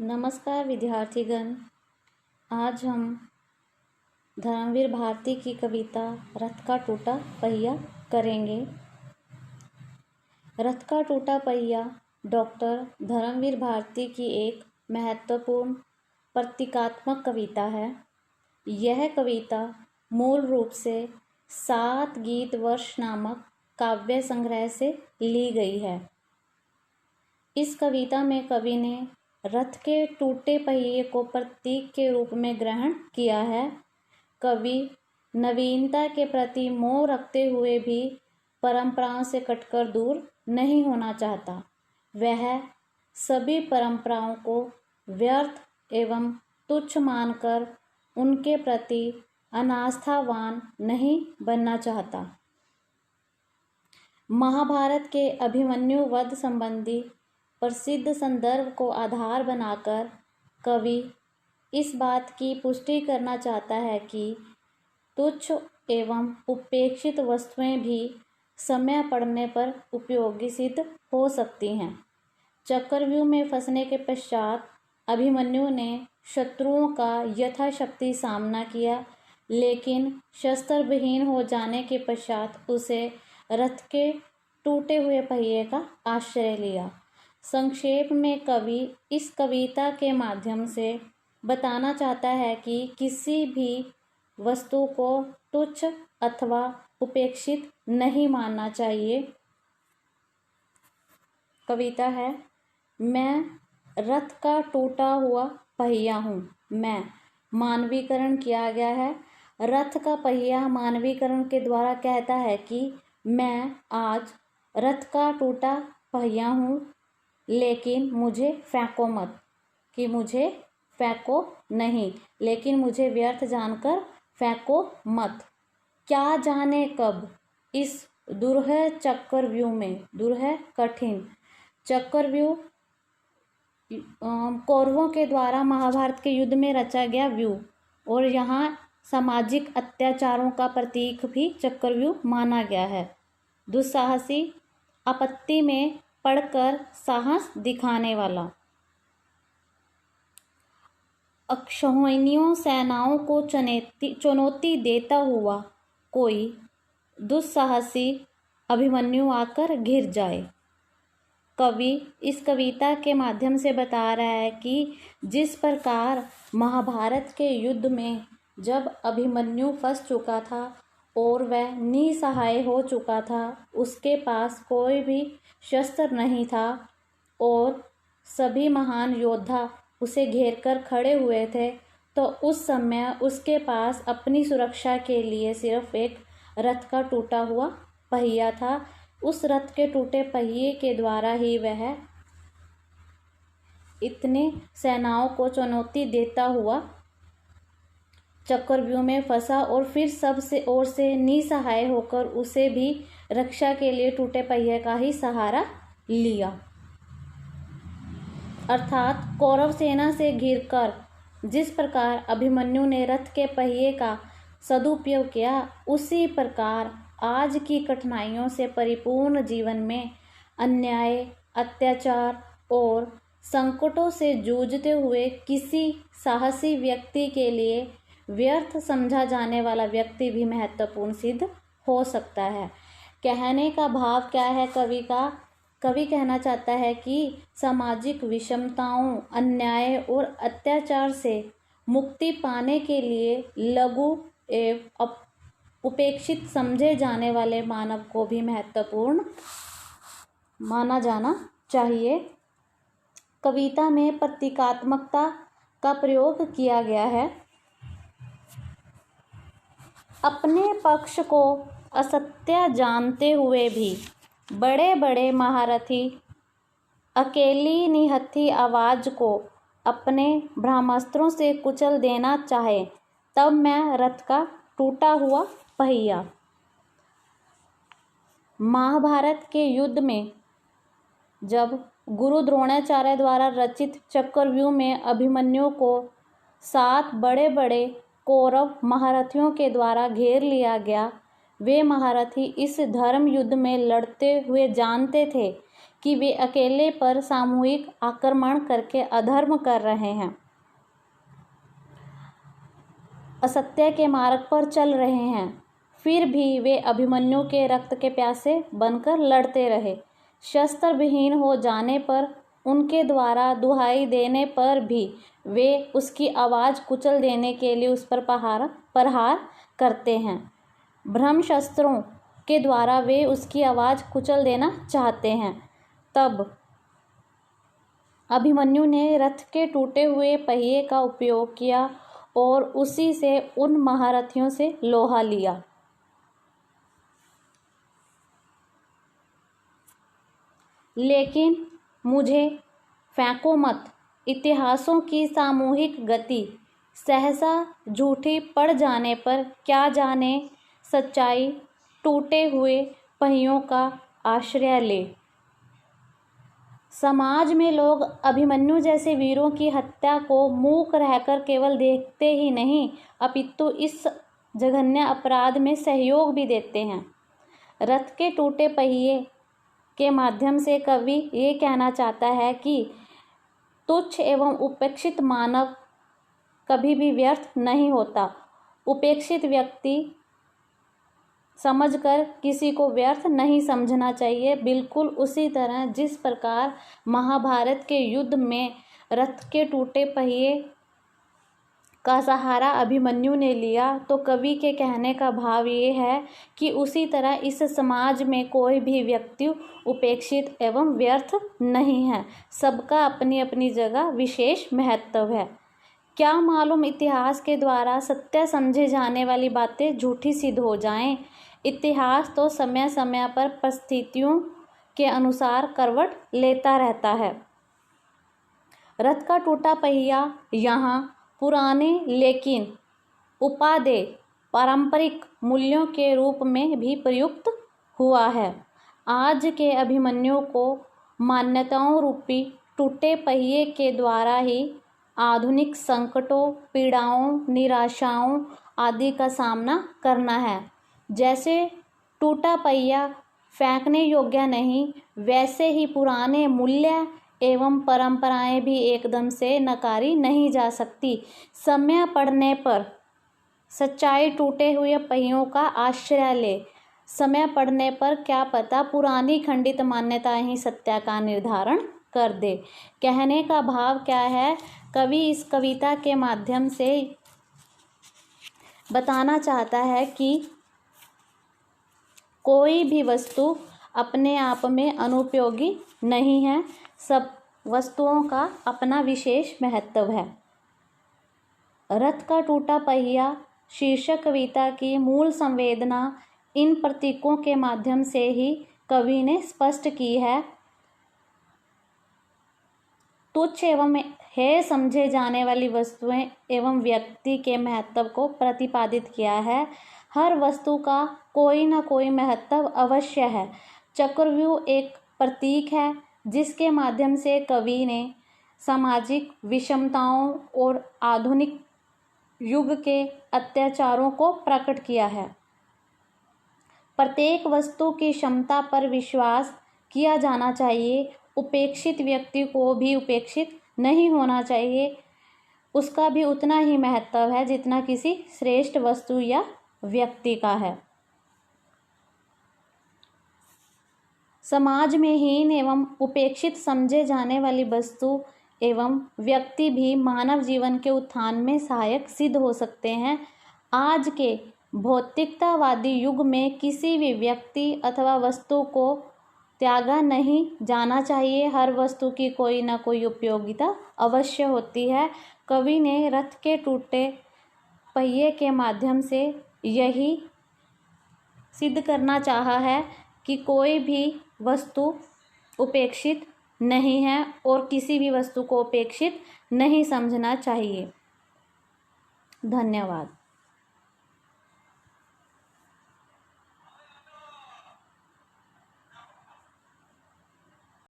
नमस्कार विद्यार्थीगण। आज हम धर्मवीर भारती की कविता रथ का टूटा पहिया करेंगे। रथ का टूटा पहिया डॉक्टर धर्मवीर भारती की एक महत्वपूर्ण प्रतीकात्मक कविता है। यह कविता मूल रूप से 7 गीत वर्ष नामक काव्य संग्रह से ली गई है। इस कविता में कवि ने रथ के टूटे पहिए को प्रतीक के रूप में ग्रहण किया है। कवि नवीनता के प्रति मोह रखते हुए भी परंपराओं से कटकर दूर नहीं होना चाहता। वह सभी परंपराओं को व्यर्थ एवं तुच्छ मानकर उनके प्रति अनास्थावान नहीं बनना चाहता। महाभारत के अभिमन्यु वध संबंधी प्रसिद्ध संदर्भ को आधार बनाकर कवि इस बात की पुष्टि करना चाहता है कि तुच्छ एवं उपेक्षित वस्तुएं भी समय पड़ने पर उपयोगी सिद्ध हो सकती हैं। चक्रव्यूह में फंसने के पश्चात अभिमन्यु ने शत्रुओं का यथाशक्ति सामना किया, लेकिन शस्त्र विहीन हो जाने के पश्चात उसे रथ के टूटे हुए पहिए का आश्रय लिया। संक्षेप में कवि इस कविता के माध्यम से बताना चाहता है कि किसी भी वस्तु को तुच्छ अथवा उपेक्षित नहीं मानना चाहिए। कविता है, मैं रथ का टूटा हुआ पहिया हूँ। मैं मानवीकरण किया गया है। रथ का पहिया मानवीकरण के द्वारा कहता है कि मैं आज रथ का टूटा पहिया हूँ, लेकिन मुझे फेंको मत, कि मुझे फेंको नहीं, लेकिन मुझे व्यर्थ जानकर फेंको मत। क्या जाने कब इस दुरूह चक्रव्यूह में, दुरूह कठिन चक्रव्यूह कौरवों के द्वारा महाभारत के युद्ध में रचा गया व्यूह, और यहाँ सामाजिक अत्याचारों का प्रतीक भी चक्रव्यूह माना गया है। दुस्साहसी, आपत्ति में पढ़कर साहस दिखाने वाला, अक्षौहिणियों सेनाओं को चुनौती देता हुआ कोई दुस्साहसी अभिमन्यु आकर घिर जाए। कवि इस कविता के माध्यम से बता रहा है कि जिस प्रकार महाभारत के युद्ध में जब अभिमन्यु फंस चुका था और वह निसहाय हो चुका था, उसके पास कोई भी शस्त्र नहीं था और सभी महान योद्धा उसे घेरकर खड़े हुए थे, तो उस समय उसके पास अपनी सुरक्षा के लिए सिर्फ एक रथ का टूटा हुआ पहिया था। उस रथ के टूटे पहिए के द्वारा ही वह इतने सेनाओं को चुनौती देता हुआ चक्रव्यूह में फंसा और फिर सबसे ओर से निसहाय होकर उसे भी रक्षा के लिए टूटे पहिए का ही सहारा लिया। अर्थात कौरव सेना से घिरकर जिस प्रकार अभिमन्यु ने रथ के पहिए का सदुपयोग किया, उसी प्रकार आज की कठिनाइयों से परिपूर्ण जीवन में अन्याय, अत्याचार और संकटों से जूझते हुए किसी साहसी व्यक्ति के लिए व्यर्थ समझा जाने वाला व्यक्ति भी महत्वपूर्ण सिद्ध हो सकता है। कहने का भाव क्या है कवि का? कवि कहना चाहता है कि सामाजिक विषमताओं, अन्याय और अत्याचार से मुक्ति पाने के लिए लघु एवं उपेक्षित समझे जाने वाले मानव को भी महत्वपूर्ण माना जाना चाहिए। कविता में प्रतीकात्मकता का प्रयोग किया गया है। अपने पक्ष को असत्य जानते हुए भी बड़े बड़े महारथी अकेली निहत्थी आवाज़ को अपने ब्रह्मास्त्रों से कुचल देना चाहे, तब मैं रथ का टूटा हुआ पहिया। महाभारत के युद्ध में जब गुरु द्रोणाचार्य द्वारा रचित चक्रव्यूह में अभिमन्यु को 7 बड़े बड़े कौरव महारथियों के द्वारा घेर लिया गया, वे महारथी इस धर्म युद्ध में लड़ते हुए जानते थे कि वे अकेले पर सामूहिक आक्रमण करके अधर्म कर रहे हैं, असत्य के मार्ग पर चल रहे हैं। फिर भी वे अभिमन्यु के रक्त के प्यासे बनकर लड़ते रहे। शस्त्र विहीन हो जाने पर, उनके द्वारा दुहाई देने पर भी वे उसकी आवाज़ कुचल देने के लिए उस पर प्रहार करते हैं। ब्रह्मास्त्रों के द्वारा वे उसकी आवाज़ कुचल देना चाहते हैं। तब अभिमन्यु ने रथ के टूटे हुए पहिए का उपयोग किया और उसी से उन महारथियों से लोहा लिया। लेकिन मुझे फेंको मत, इतिहासों की सामूहिक गति सहसा झूठी पड़ जाने पर क्या जाने सच्चाई टूटे हुए पहियों का आश्रय ले। समाज में लोग अभिमन्यु जैसे वीरों की हत्या को मूक रहकर केवल देखते ही नहीं, अपितु इस जघन्य अपराध में सहयोग भी देते हैं। रथ के टूटे पहिए के माध्यम से कवि ये कहना चाहता है कि तुच्छ एवं उपेक्षित मानव कभी भी व्यर्थ नहीं होता। उपेक्षित व्यक्ति समझकर किसी को व्यर्थ नहीं समझना चाहिए। बिल्कुल उसी तरह जिस प्रकार महाभारत के युद्ध में रथ के टूटे पहिए का सहारा अभिमन्यु ने लिया, तो कवि के कहने का भाव ये है कि उसी तरह इस समाज में कोई भी व्यक्ति उपेक्षित एवं व्यर्थ नहीं है। सबका अपनी अपनी जगह विशेष महत्व है। क्या मालूम इतिहास के द्वारा सत्य समझे जाने वाली बातें झूठी सिद्ध हो जाएं। इतिहास तो समय समय पर परिस्थितियों के अनुसार करवट लेता रहता है। रथ का टूटा पहिया यहाँ पुराने लेकिन उपादेय पारंपरिक मूल्यों के रूप में भी प्रयुक्त हुआ है। आज के अभिमन्यु को मान्यताओं रूपी टूटे पहिए के द्वारा ही आधुनिक संकटों, पीड़ाओं, निराशाओं आदि का सामना करना है। जैसे टूटा पहिया फेंकने योग्य नहीं, वैसे ही पुराने मूल्य एवं परंपराएं भी एकदम से नकारी नहीं जा सकती। समय पड़ने पर सच्चाई टूटे हुए पहियों का आश्रय ले। समय पड़ने पर क्या पता पुरानी खंडित मान्यताएं ही सत्य का निर्धारण कर दे। कहने का भाव क्या है? कवि इस कविता के माध्यम से बताना चाहता है कि कोई भी वस्तु अपने आप में अनुपयोगी नहीं है। सब वस्तुओं का अपना विशेष महत्व है। रथ का टूटा पहिया शीर्षक कविता की मूल संवेदना इन प्रतीकों के माध्यम से ही कवि ने स्पष्ट की है। तुच्छ एवं हे समझे जाने वाली वस्तुएं एवं व्यक्ति के महत्व को प्रतिपादित किया है। हर वस्तु का कोई न कोई महत्व अवश्य है। चक्रव्यूह एक प्रतीक है जिसके माध्यम से कवि ने सामाजिक विषमताओं और आधुनिक युग के अत्याचारों को प्रकट किया है। प्रत्येक वस्तु की क्षमता पर विश्वास किया जाना चाहिए। उपेक्षित व्यक्ति को भी उपेक्षित नहीं होना चाहिए। उसका भी उतना ही महत्व है जितना किसी श्रेष्ठ वस्तु या व्यक्ति का है। समाज में हीन एवं उपेक्षित समझे जाने वाली वस्तु एवं व्यक्ति भी मानव जीवन के उत्थान में सहायक सिद्ध हो सकते हैं। आज के भौतिकतावादी युग में किसी भी व्यक्ति अथवा वस्तु को त्यागा नहीं जाना चाहिए। हर वस्तु की कोई न कोई उपयोगिता अवश्य होती है। कवि ने रथ के टूटे पहिए के माध्यम से यही सिद्ध करना चाहा है कि कोई भी वस्तु उपेक्षित नहीं है और किसी भी वस्तु को उपेक्षित नहीं समझना चाहिए। धन्यवाद।